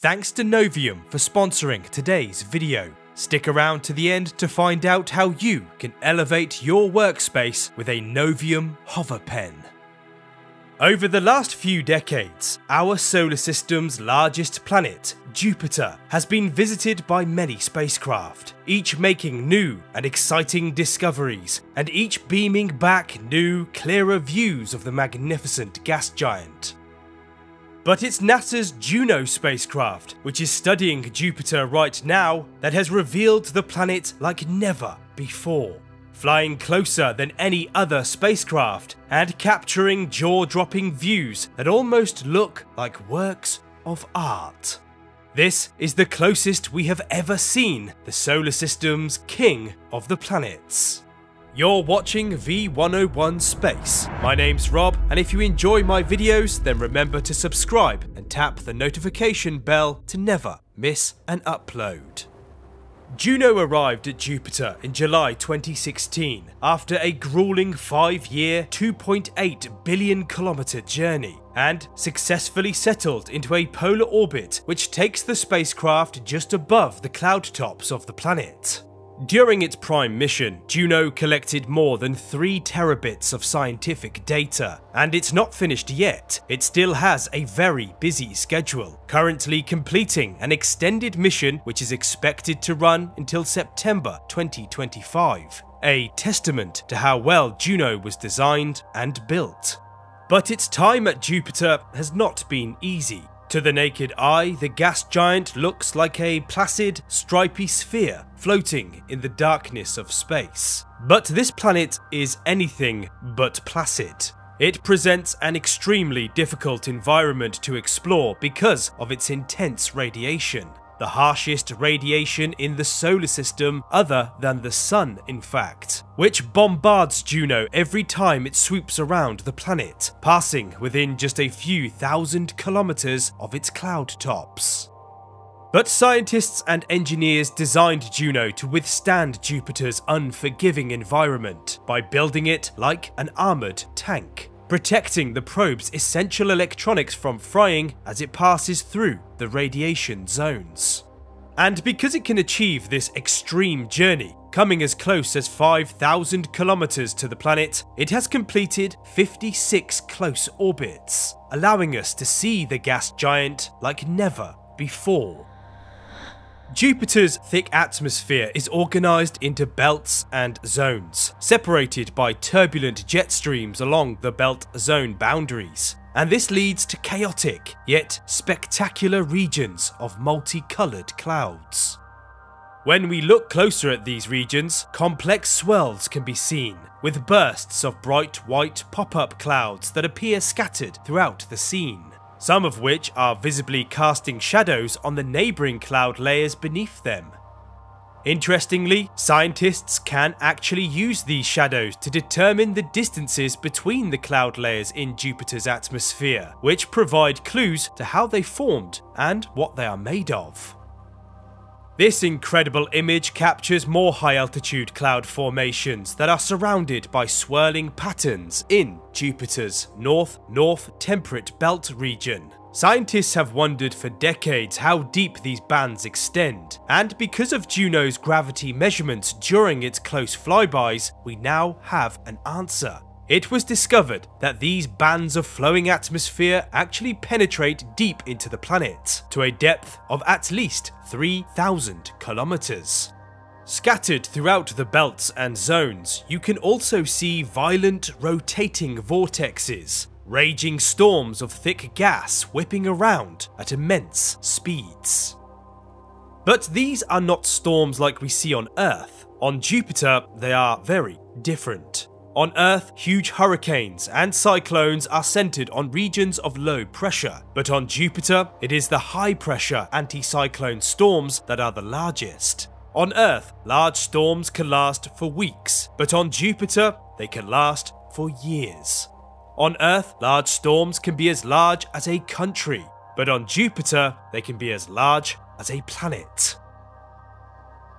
Thanks to Novium for sponsoring today's video. Stick around to the end to find out how you can elevate your workspace with a Novium hover pen. Over the last few decades, our solar system's largest planet, Jupiter, has been visited by many spacecraft, each making new and exciting discoveries, and each beaming back new, clearer views of the magnificent gas giant. But it's NASA's Juno spacecraft, which is studying Jupiter right now, that has revealed the planet like never before. Flying closer than any other spacecraft and capturing jaw-dropping views that almost look like works of art. This is the closest we have ever seen the solar system's king of the planets. You're watching V101 Space. My name's Rob, and if you enjoy my videos, then remember to subscribe and tap the notification bell to never miss an upload. Juno arrived at Jupiter in July 2016 after a grueling 5-year, 2.8 billion kilometer journey, and successfully settled into a polar orbit which takes the spacecraft just above the cloud tops of the planet. During its prime mission, Juno collected more than 3 terabits of scientific data, and it's not finished yet. It still has a very busy schedule, currently completing an extended mission which is expected to run until September 2025, a testament to how well Juno was designed and built. But its time at Jupiter has not been easy. To the naked eye, the gas giant looks like a placid, stripy sphere floating in the darkness of space. But this planet is anything but placid. It presents an extremely difficult environment to explore because of its intense radiation. The harshest radiation in the solar system other than the sun, in fact, which bombards Juno every time it swoops around the planet, passing within just a few thousand kilometers of its cloud tops. But scientists and engineers designed Juno to withstand Jupiter's unforgiving environment by building it like an armored tank, protecting the probe's essential electronics from frying as it passes through the radiation zones. And because it can achieve this extreme journey, coming as close as 5,000 kilometers to the planet, it has completed 56 close orbits, allowing us to see the gas giant like never before. Jupiter's thick atmosphere is organised into belts and zones, separated by turbulent jet streams along the belt-zone boundaries, and this leads to chaotic, yet spectacular regions of multicoloured clouds. When we look closer at these regions, complex swirls can be seen, with bursts of bright white pop-up clouds that appear scattered throughout the scene, some of which are visibly casting shadows on the neighbouring cloud layers beneath them. Interestingly, scientists can actually use these shadows to determine the distances between the cloud layers in Jupiter's atmosphere, which provide clues to how they formed and what they are made of. This incredible image captures more high-altitude cloud formations that are surrounded by swirling patterns in Jupiter's north-north temperate belt region. Scientists have wondered for decades how deep these bands extend, and because of Juno's gravity measurements during its close flybys, we now have an answer. It was discovered that these bands of flowing atmosphere actually penetrate deep into the planet, to a depth of at least 3,000 kilometers. Scattered throughout the belts and zones, you can also see violent rotating vortexes, raging storms of thick gas whipping around at immense speeds. But these are not storms like we see on Earth. On Jupiter, they are very different. On Earth, huge hurricanes and cyclones are centered on regions of low pressure, but on Jupiter, it is the high-pressure anticyclone storms that are the largest. On Earth, large storms can last for weeks, but on Jupiter, they can last for years. On Earth, large storms can be as large as a country, but on Jupiter, they can be as large as a planet.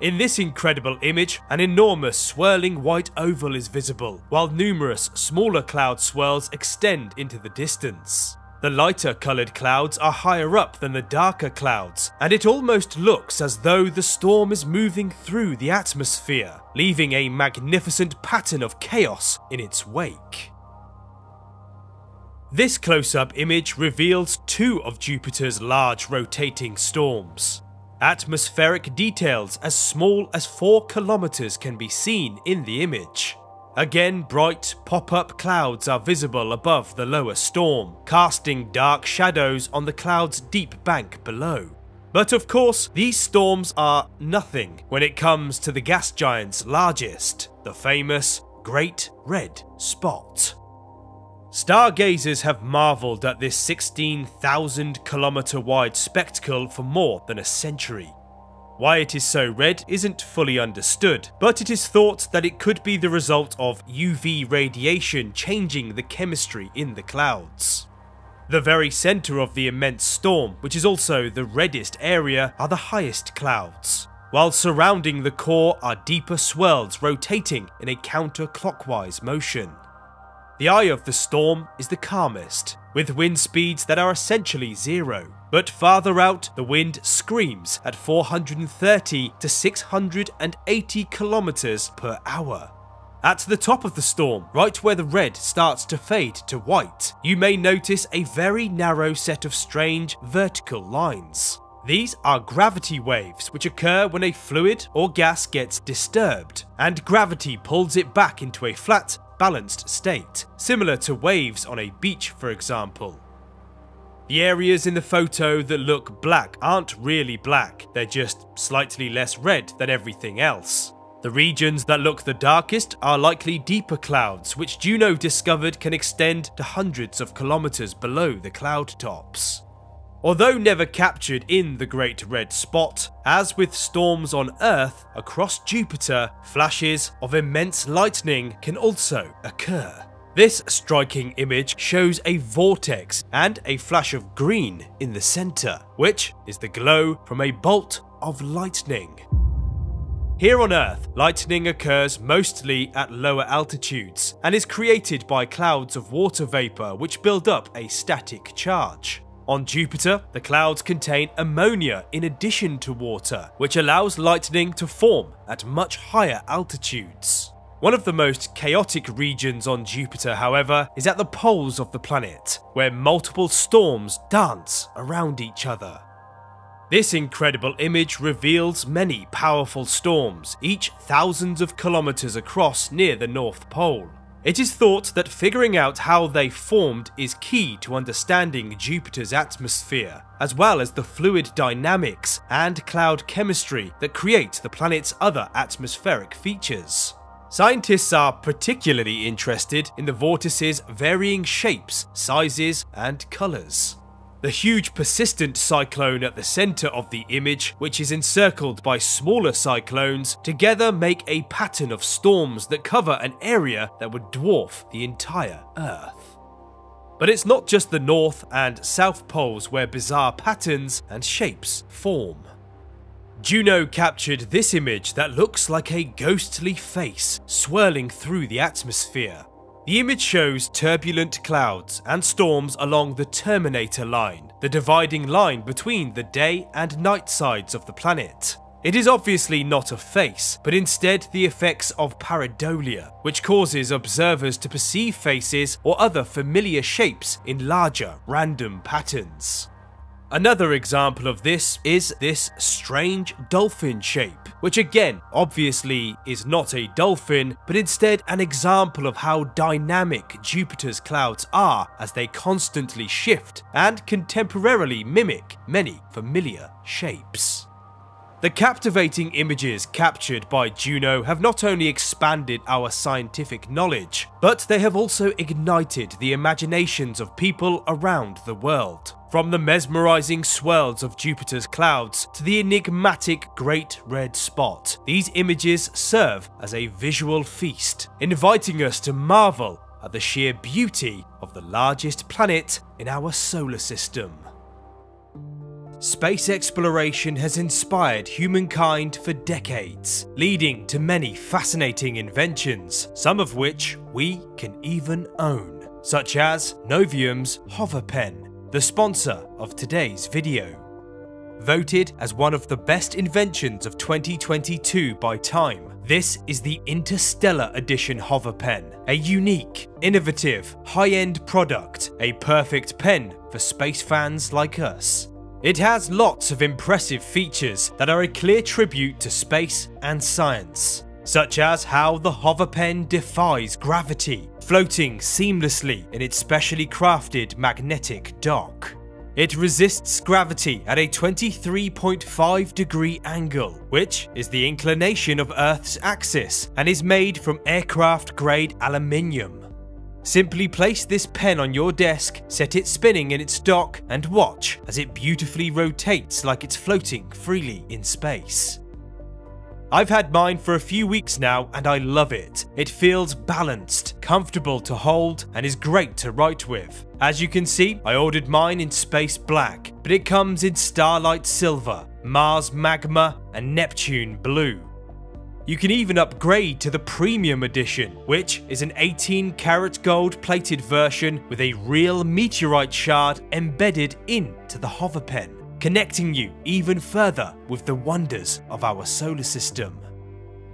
In this incredible image, an enormous swirling white oval is visible, while numerous smaller cloud swirls extend into the distance. The lighter coloured clouds are higher up than the darker clouds, and it almost looks as though the storm is moving through the atmosphere, leaving a magnificent pattern of chaos in its wake. This close-up image reveals two of Jupiter's large rotating storms. Atmospheric details as small as 4 kilometers can be seen in the image. Again, bright pop-up clouds are visible above the lower storm, casting dark shadows on the cloud's deep bank below. But of course, these storms are nothing when it comes to the gas giant's largest, the famous Great Red Spot. Stargazers have marvelled at this 16,000 kilometer wide spectacle for more than a century. Why it is so red isn't fully understood, but it is thought that it could be the result of UV radiation changing the chemistry in the clouds. The very centre of the immense storm, which is also the reddest area, are the highest clouds, while surrounding the core are deeper swirls rotating in a counterclockwise motion. The eye of the storm is the calmest, with wind speeds that are essentially zero, but farther out the wind screams at 430 to 680 kilometers per hour. At the top of the storm, right where the red starts to fade to white, you may notice a very narrow set of strange vertical lines. These are gravity waves which occur when a fluid or gas gets disturbed, and gravity pulls it back into a flat, balanced state, similar to waves on a beach, for example. The areas in the photo that look black aren't really black, they're just slightly less red than everything else. The regions that look the darkest are likely deeper clouds, which Juno discovered can extend to hundreds of kilometers below the cloud tops. Although never captured in the Great Red Spot, as with storms on Earth, across Jupiter, flashes of immense lightning can also occur. This striking image shows a vortex and a flash of green in the centre, which is the glow from a bolt of lightning. Here on Earth, lightning occurs mostly at lower altitudes and is created by clouds of water vapour which build up a static charge. On Jupiter, the clouds contain ammonia in addition to water, which allows lightning to form at much higher altitudes. One of the most chaotic regions on Jupiter, however, is at the poles of the planet, where multiple storms dance around each other. This incredible image reveals many powerful storms, each thousands of kilometers across near the North Pole. It is thought that figuring out how they formed is key to understanding Jupiter's atmosphere, as well as the fluid dynamics and cloud chemistry that create the planet's other atmospheric features. Scientists are particularly interested in the vortices' varying shapes, sizes, and colours. The huge persistent cyclone at the centre of the image, which is encircled by smaller cyclones, together make a pattern of storms that cover an area that would dwarf the entire Earth. But it's not just the North and South Poles where bizarre patterns and shapes form. Juno captured this image that looks like a ghostly face swirling through the atmosphere. The image shows turbulent clouds and storms along the Terminator line, the dividing line between the day and night sides of the planet. It is obviously not a face, but instead the effects of pareidolia, which causes observers to perceive faces or other familiar shapes in larger, random patterns. Another example of this is this strange dolphin shape, which again obviously is not a dolphin, but instead an example of how dynamic Jupiter's clouds are as they constantly shift and can temporarily mimic many familiar shapes. The captivating images captured by Juno have not only expanded our scientific knowledge, but they have also ignited the imaginations of people around the world. From the mesmerizing swirls of Jupiter's clouds to the enigmatic Great Red Spot, these images serve as a visual feast, inviting us to marvel at the sheer beauty of the largest planet in our solar system. Space exploration has inspired humankind for decades, leading to many fascinating inventions, some of which we can even own, such as Novium's hover pen, the sponsor of today's video. Voted as one of the best inventions of 2022 by Time, this is the Interstellar Edition Hover Pen, a unique, innovative, high-end product, a perfect pen for space fans like us. It has lots of impressive features that are a clear tribute to space and science, such as how the hover pen defies gravity, floating seamlessly in its specially crafted magnetic dock. It resists gravity at a 23.5 degree angle, which is the inclination of Earth's axis, and is made from aircraft grade aluminium. Simply place this pen on your desk, set it spinning in its dock, and watch as it beautifully rotates like it's floating freely in space. I've had mine for a few weeks now and I love it. It feels balanced, comfortable to hold, and is great to write with. As you can see, I ordered mine in Space Black, but it comes in Starlight Silver, Mars Magma, and Neptune Blue. You can even upgrade to the Premium Edition, which is an 18-karat gold-plated version with a real meteorite shard embedded into the hover pen, connecting you even further with the wonders of our solar system.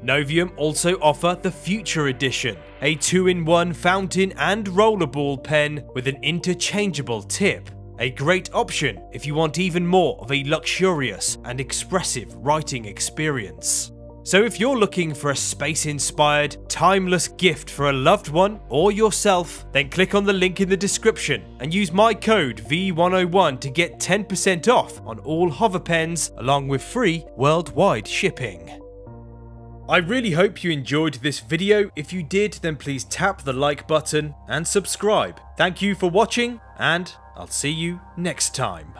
Novium also offer the Future Edition, a 2-in-1 fountain and rollerball pen with an interchangeable tip. A great option if you want even more of a luxurious and expressive writing experience. So if you're looking for a space-inspired, timeless gift for a loved one or yourself, then click on the link in the description and use my code V101 to get 10% off on all hover pens along with free worldwide shipping. I really hope you enjoyed this video. If you did, then please tap the like button and subscribe. Thank you for watching, and I'll see you next time.